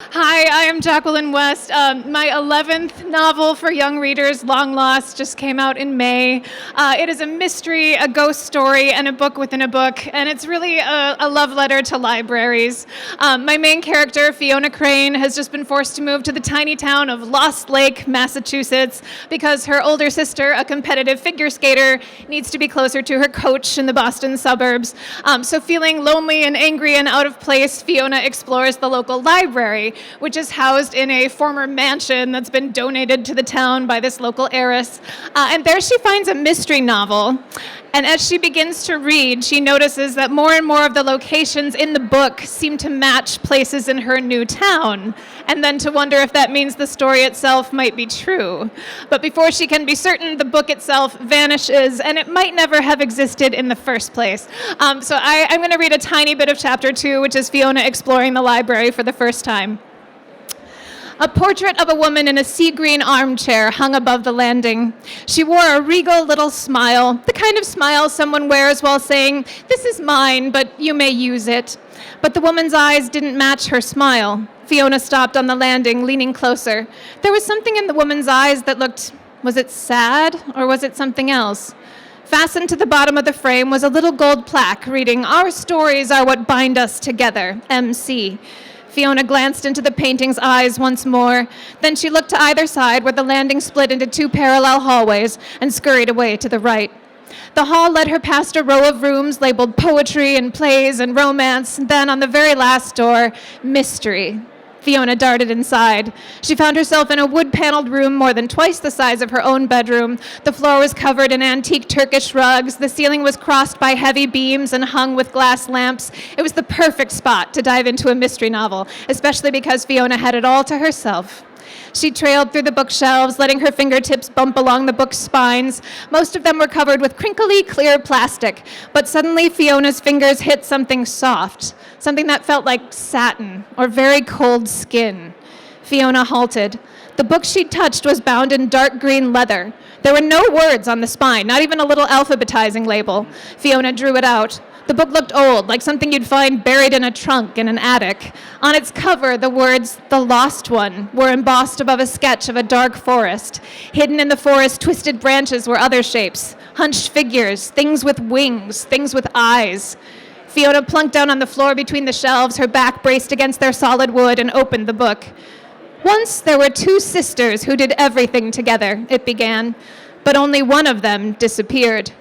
Hi, I am Jacqueline West. My 11th novel for young readers, Long Lost, just came out in May. It is a mystery, a ghost story, and a book within a book, and it's really a love letter to libraries. My main character, Fiona Crane, has just been forced to move to the tiny town of Lost Lake, Massachusetts, because her older sister, a competitive figure skater, needs to be closer to her coach in the Boston suburbs. So feeling lonely and angry and out of place, Fiona explores the local library, which is housed in a former mansion that's been donated to the town by this local heiress. And there she finds a mystery novel. And as she begins to read, she notices that more and more of the locations in the book seem to match places in her new town, and then to wonder if that means the story itself might be true. But before she can be certain, the book itself vanishes, and it might never have existed in the first place. So I'm going to read a tiny bit of chapter 2, which is Fiona exploring the library for the first time. A portrait of a woman in a sea-green armchair hung above the landing. She wore a regal little smile, the kind of smile someone wears while saying, "This is mine, but you may use it." But the woman's eyes didn't match her smile. Fiona stopped on the landing, leaning closer. There was something in the woman's eyes that looked, was it sad, or was it something else? Fastened to the bottom of the frame was a little gold plaque reading, "Our stories are what bind us together, MC." Fiona glanced into the painting's eyes once more. Then she looked to either side where the landing split into two parallel hallways and scurried away to the right. The hall led her past a row of rooms labeled poetry and plays and romance. Then on the very last door, mystery. Fiona darted inside. She found herself in a wood-paneled room more than twice the size of her own bedroom. The floor was covered in antique Turkish rugs. The ceiling was crossed by heavy beams and hung with glass lamps. It was the perfect spot to dive into a mystery novel, especially because Fiona had it all to herself. She trailed through the bookshelves, letting her fingertips bump along the book's spines. Most of them were covered with crinkly, clear plastic. But suddenly, Fiona's fingers hit something soft, something that felt like satin or very cold skin. Fiona halted. The book she'd touched was bound in dark green leather. There were no words on the spine, not even a little alphabetizing label. Fiona drew it out. The book looked old, like something you'd find buried in a trunk in an attic. On its cover, the words, "The Lost One," were embossed above a sketch of a dark forest. Hidden in the forest, twisted branches were other shapes, hunched figures, things with wings, things with eyes. Fiona plunked down on the floor between the shelves, her back braced against their solid wood, and opened the book. "Once there were two sisters who did everything together," it began, "but only one of them disappeared."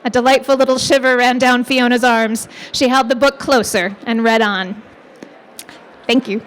A delightful little shiver ran down Fiona's arms. She held the book closer and read on. Thank you.